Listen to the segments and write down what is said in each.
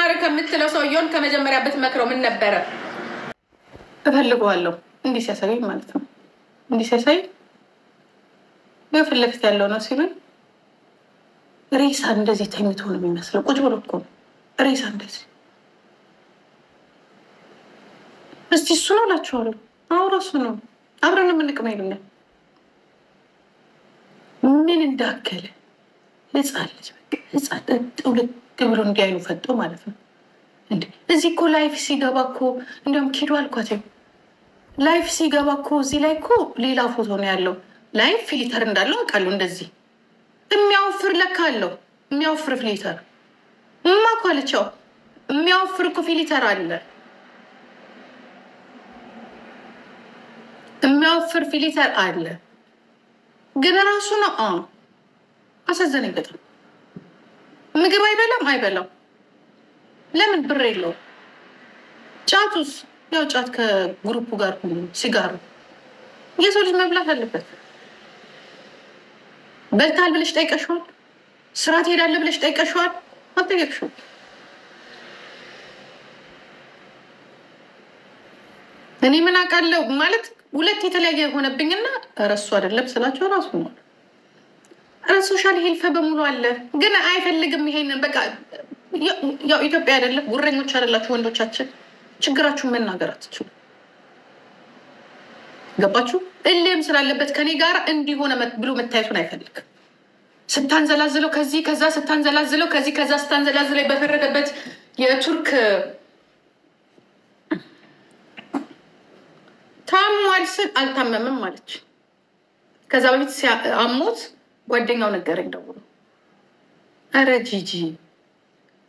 ትዳር ከምትለው ሰውየውን ከመጀመሪያ ብትመክረው ምን ነበረ? እፈልገዋለሁ እንዲህ ሲያሳይ ማለት ነው። እንዲህ ሲያሳይ በፊት ለፊት ያለው ነው ሲሉኝ ሬሳ እንደዚህ ተኝቶ ነው የሚመስለው። ቁጭ ብሎ እኮ ሬሳ እንደዚህ። እስቲ እሱ ነው እላቸዋለሁ። አዎ እሱ ነው። አብረን የምንቅመው ይሉኛል። ምን እንዳከለ ህፃን ልጅ ህፃን ጥውልቅ ብሎ እንዲያይኑ ፈጦ ማለት ነው። እንዴ እዚህ እኮ ላይፍ ሲገባ እኮ እንዲያውም ኪዶ አልኳት። ላይፍ ሲገባ እኮ እዚህ ላይ እኮ ሌላ ፎቶ ነው ያለው። ላይፍ ፊልተር እንዳለው አውቃለሁ። እንደዚህ የሚያወፍር ለካ አለው። የሚያወፍር ፊልተር ማኳለቻው የሚያወፍር እኮ ፊልተር አለ። የሚያወፍር ፊልተር አለ። ግን ራሱ ነው አሳዘነኝ በጣም። ምግብ አይበላም። ለምን ብር የለው? ጫቱስ ያው ጫት ከግሩፑ ጋር ሲጋሩ የሰው ልጅ መብላት አለበት። በልታል ብለሽ ጠይቀሽዋል? ስራ ትሄዳለህ ብለሽ ጠይቀሽዋል? አልጠየቅሽውም። እኔ ምን አውቃለሁ ማለት ሁለት የተለያየ የሆነብኝና ረሱ አይደለም ስላቸው ራሱ ነው። ሶሻል ሄልፈ በሙሉ አለ ግን አይፈልግም። ይሄንን በቃ ያው ኢትዮጵያ አይደለም ጉረኞች አይደላችሁ ወንዶቻችን። ችግራችሁን መናገር አትችሉ። ገባችሁ? እልም ስላለበት ከኔ ጋር እንዲሆነ ብሎ መታየቱን አይፈልግም። ስታንዘላዝለው ከዚህ ከዛ ስታንዘላዝለው ከዚህ ከዛ ስታንዘላዝለው በፈረደበት የቱርክ ታሟል ስል አልታመምም ማለች። ከዛ በፊት አሞት ጓደኛው ነገረኝ ደውሎ ኧረ ጂጂ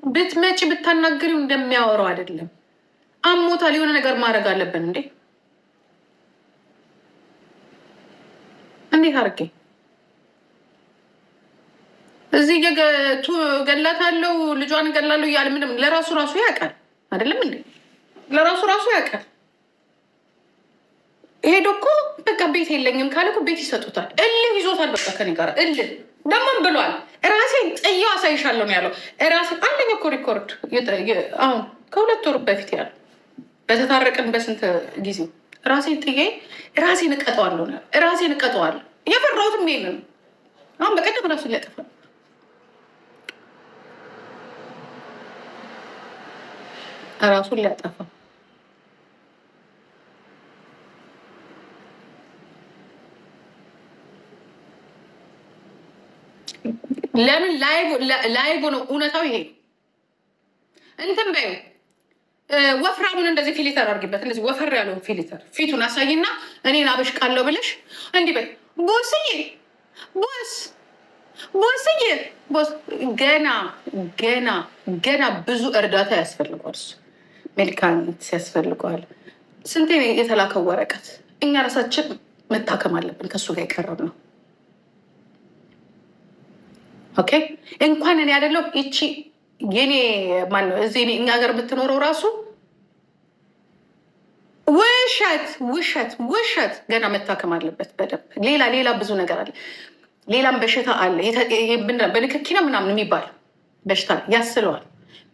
ብትመጪ ብታናግሪው እንደሚያወራው አይደለም። አሞታል የሆነ ነገር ማድረግ አለብን እንዴ? እንዴት አድርጌ እዚህ ገላታለሁ ልጇን ገላለሁ እያለ ምንም ለራሱ ያውቃል አይደለም እንዴ? ለራሱ ያውቃል። ሄዶ እኮ በቃ ቤት የለኝም ካለ እኮ ቤት ይሰጡታል። እልህ ይዞታል። በቃ ከኔ ጋር እልህ ደሞም ብሏል። ራሴን ጥዬው አሳይሻለሁ ነው ያለው። ራሴን አንደኛ እኮ ሪኮርድ አሁን ከ2 ወር በፊት ያለው በተታረቅን በስንት ጊዜ ራሴን ጥዬ ራሴን እቀጠዋለሁ ነው ያለው። ራሴን እቀጠዋለሁ። የፈራሁትም ይሄንን ነው። አሁን በቀደም ራሱን ሊያጠፋ ራሱን ሊያጠፋ ለምን ላይቭ ነው እውነታው ይሄ እንትን በይ ወፍራሙን እንደዚህ ፊልተር አድርጊበት። እንደዚህ ወፈር ያለው ፊልተር ፊቱን አሳይና እኔን አበሽቃለሁ ብለሽ እንዲህ በይ። ቦስዬ ገና ብዙ እርዳታ ያስፈልገዋል። ሜዲካመንት ያስፈልገዋል። ስንቴ የተላከው ወረቀት። እኛ ራሳችን መታከም አለብን። ከሱ ጋር የቀረብ ነው። ኦኬ እንኳን እኔ አይደለም እቺ የኔ ማን ነው እዚህ እኛ ሀገር የምትኖረው ራሱ ውሸት ገና መታከም አለበት በደንብ። ሌላ ብዙ ነገር አለ። ሌላም በሽታ አለ። በንክኪ ነው ምናምን የሚባል በሽታ ያስለዋል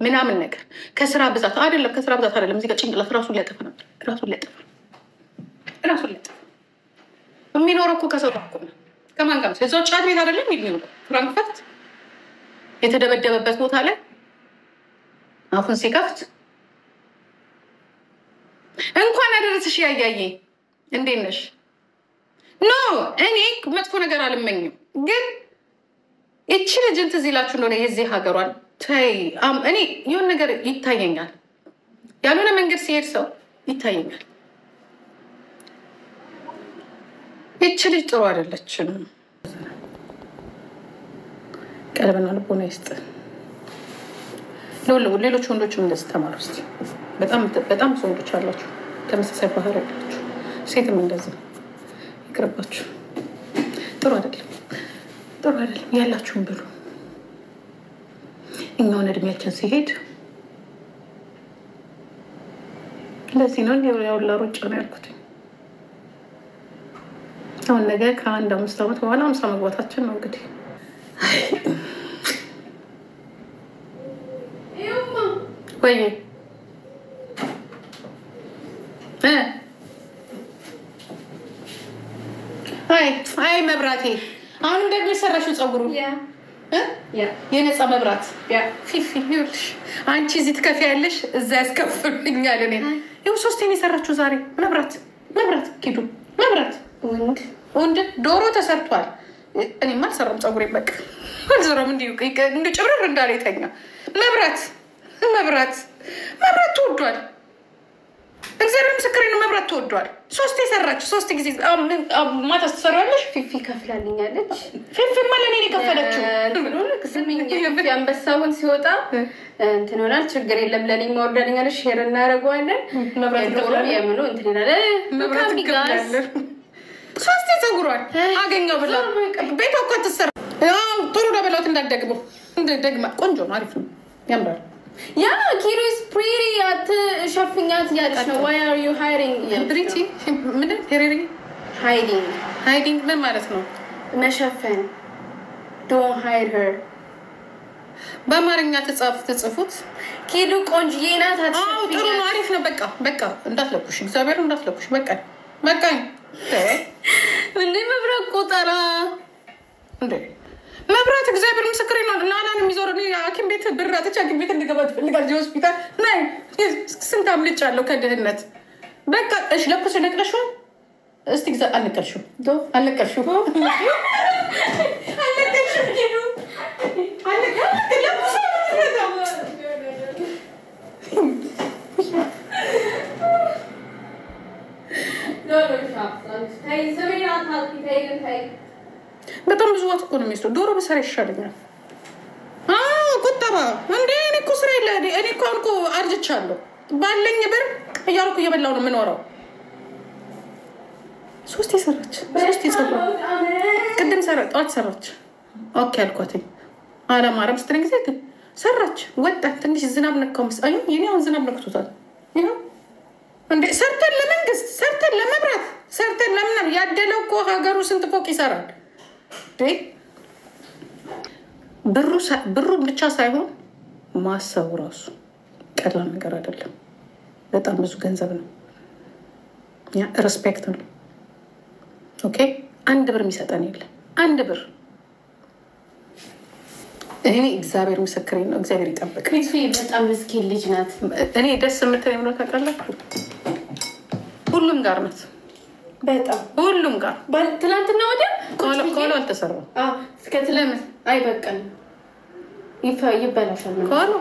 ምናምን ነገር ከስራ ብዛት አይደለም። እዚህ ጋር ጭንቅላት ራሱን ሊያጠፋ ነበር። ራሱን ሊያጠፋ የሚኖረው እኮ ከሰው ጋር ነው። ከማን ጋር ነው? እዛው ጫት ቤት አይደለም የሚኖረው ፍራንክፈርት የተደበደበበት ቦታ ላይ አፉን ሲከፍት እንኳን አደረስሽ ያያዬ እንዴት ነሽ? ኖ እኔ መጥፎ ነገር አልመኝም፣ ግን እቺ ልጅ ትዝ ይላችሁ እንደሆነ የዚህ ሀገሯን ተይ። እኔ የሆነ ነገር ይታየኛል፣ ያልሆነ መንገድ ሲሄድ ሰው ይታየኛል። እቺ ልጅ ጥሩ አይደለችም። ቀለበና ልቦና ይስጥ። ሌሎች ወንዶችም እንደዚህ ተማሩ እስቲ። በጣም ወንዶች አላችሁ ተመሳሳይ ባህሪ ያላችሁ፣ ሴትም እንደዚህ ይቅርባችሁ። ጥሩ አይደለም ያላችሁን ብሉ። እኛውን እድሜያችን ሲሄድ ለዚህ ነው ያውላ ሩጫ ነው ያልኩት። አሁን ነገ ከአንድ 5 ዓመት በኋላ 50 መግባታችን ነው እንግዲህ። ወይ አይ መብራቴ አሁን ደግሞ የሰራሽው ጸጉሩ የነፃ መብራት ፊፊ ይኸውልሽ አንቺ እዚህ ትከፍያለሽ እዛ ያስከፍሉኛል እኔ ይኸው ሶስቴን የሰራችው ዛሬ መብራት ኪዱ መብራት ወንድ ዶሮ ተሰርቷል እኔማ አልሰራም ጸጉሬ በቃ አልሰራም እንደ ጭብረር እንዳለ የተኛ መብራት ተወዷል እግዚአብሔር ምስክሬ ነው መብራት ተወዷል ሶስቴ ሰራችሁ ሶስት ጊዜ ማታ ትሰራለሽ ፊፊ ከፍላልኛለች ፊፊ ማለት እኔ ከፈለችው አንበሳውን ሲወጣ እንትን ሆናል ችግር የለም ለኔ ማወርዳልኛለሽ ሼር እናደርገዋለን መብራት የምኑ እንትን ይላል መብራት ይገባል ሶስቴ ጸጉሯል አገኘው ብላ ቤቷ እኮ ተሰራ ጥሩ ደበላውት እንዳትደግመው ደግማ ቆንጆ ነው አሪፍ ነው ያምራል Yeah, Kiru is pretty at shoppingat yalishno. Why are you hiding? Pretty? Hiding ምን ማለት ነው? መሸፈን. Don't hide her. በአማርኛ ተጽፉት ኪዱ ቆንጆዬ ናት አትሸፍኝ. ጥሩ ነው አሪፍ ነው በቃ እንዳትለኩሽ እግዚአብሔር እንዳትለኩሽ በቃ እንዴ መብራት ቆጠራ እንዴ መብራት እግዚአብሔር ምስክሬ ነው ናናን የሚዞርኝ አኪም ቤት ብራጥቻ አኪም ቤት እንድገባ ትፈልጋል ሆስፒታል ናይ ስንት አምልጫለሁ ከድህነት በቃ እሺ ለኩስ ነቅለሽው እስቲ ግዛ አልነቀልሽው አልነቀልሽው ኪዱ ለኩስ በጣም ብዙ ወጥ እኮ ነው የሚወስደው ዶሮ በሰራ ይሻለኛል ቁጠባ እንዴ እኔ እኮ ስራ የለ እኔ እኮ አሁን እኮ አርጅቻለሁ ባለኝ ብር እያልኩ እየበላሁ ነው የምኖረው ሶስቴ ሰራች ቅድም ጠዋት ሰራች ኦኬ አልኳትኝ አላማረም ስትለኝ ጊዜ ሰራች ወጣት ትንሽ ዝናብ ነካው መስአኝ የኔ አሁን ዝናብ ነክቶታል ይሄው እንዴ ሰርተን ለመንግስት ሰርተን ለመብራት ሰርተን ለምን ያደለው እኮ ሀገሩ ስንት ፎቅ ይሰራል ብሩ ብቻ ሳይሆን ማሰቡ ራሱ ቀላል ነገር አይደለም በጣም ብዙ ገንዘብ ነው ያ ሪስፔክት ነው ኦኬ አንድ ብር የሚሰጠን የለ አንድ ብር እኔ እግዚአብሔር ምስክሬ ነው እግዚአብሔር ይጠብቅ በጣም ምስኪን ልጅ ናት እኔ ደስ የምትለኝ ነው ታውቃላችሁ ሁሉም ጋር ናት በጣም ሁሉም ጋር ትናንትና ወዲያ ኮሎ አልተሰራም እስከትለምን አይበቃም ይበላሻል ኮሎ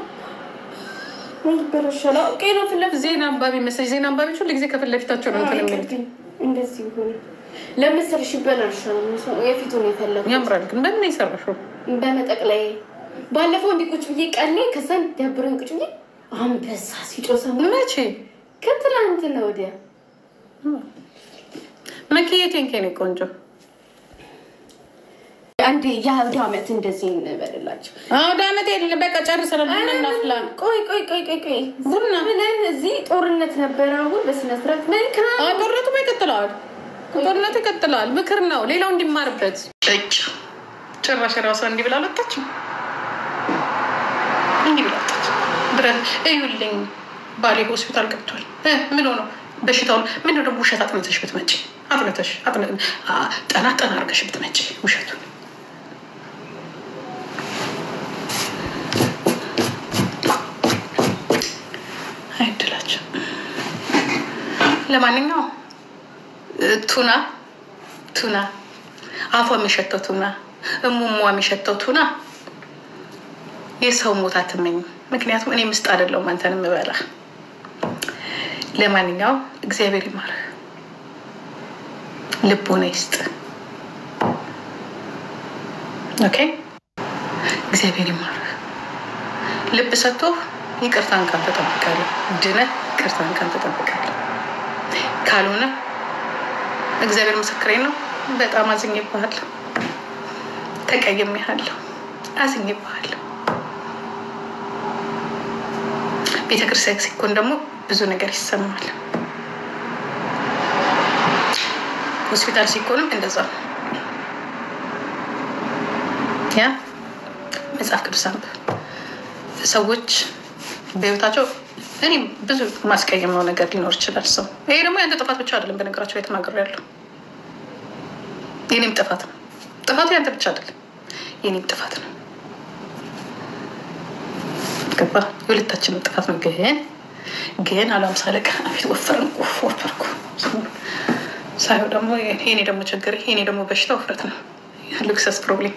ይበላሻል ኦኬ ነው ፍለፍ ዜና አንባቢ መሰለኝ ዜና አንባቢዎች ሁሉ ጊዜ ከፍለፊታቸው ነው ተለምደ እንደዚህ ሆነ ለምሳሌ ይበላሻል የፊቱን የፈለኩት ያምራል ግን በምን ይሰራሽው በመጠቅላይ ባለፈው እንዲቁጭ ብዬ ቀኔ ከሰን ደብረን ቁጭ ብዬ አንበሳ ሲጮሰም መቼ ከትላንትና ወዲያ መኪየቴን ከኔ ቆንጆ አንዴ ያውዳ አመት እንደዚህ እንበልላችሁ አውዳ አመት የለ በቃ ጨርሰናል ቡናና ፍላን ቆይ ቡና ብለን እዚህ ጦርነት ነበር አሁን በስነ ስርዓት መልካም ጦርነቱ ይቀጥላል ምክር ነው ሌላው እንዲማርበት እጭ ጭራሽ ራሷ እንዲብላለጣች ድረስ እዩልኝ ባሌ ሆስፒታል ገብቷል ምን ሆኖ በሽታውን ምን ነው ውሸት አጥነተሽ ብትመጪ ጠና አድርገሽ ብትመጪ ውሸቱን አይደላችሁ ለማንኛውም ቱና አፏ የሚሸተው ቱና እሙሟ የሚሸተው ቱና የሰው ሞት አትመኝ ምክንያቱም እኔ ምስጥ አይደለሁም አንተን የምበላ ለማንኛውም እግዚአብሔር ይማር ልቦና ይስጥ ኦኬ እግዚአብሔር ይማር ልብ ሰጥቶ ይቅርታን ካንተ ተጠብቃለህ ድነህ ይቅርታን ካንተ ተጠብቃለህ ካልሆነ እግዚአብሔር ምስክሬ ነው በጣም አዝኜብሃለሁ ተቀየሜሃለሁ አዝኜብሃለሁ ቤተክርስቲያን ሲኮን ደግሞ ብዙ ነገር ይሰማል ሆስፒታል ሲኮንም እንደዛ ያ መጽሐፍ ቅዱስ አንብብ ሰዎች በህይወታቸው እኔም ብዙ ማስቀየመው ነገር ሊኖር ይችላል ሰው። ይሄ ደግሞ ያንተ ጥፋት ብቻ አይደለም። በነገራቸው ላይ ተናግሬያለሁ። የኔም ጥፋት ነው። ጥፋቱ ያንተ ብቻ አይደለም፣ የኔም ጥፋት ነው። ገባ? የሁለታችንም ጥፋት ነው። ግን አላምሳ ለቃ አቤት ወፈርኩ ሳይሆን ደግሞ የኔ ደግሞ ችግር የኔ ደግሞ በሽታ ውፍረት ነው። ሉክሰስ ፕሮብሌም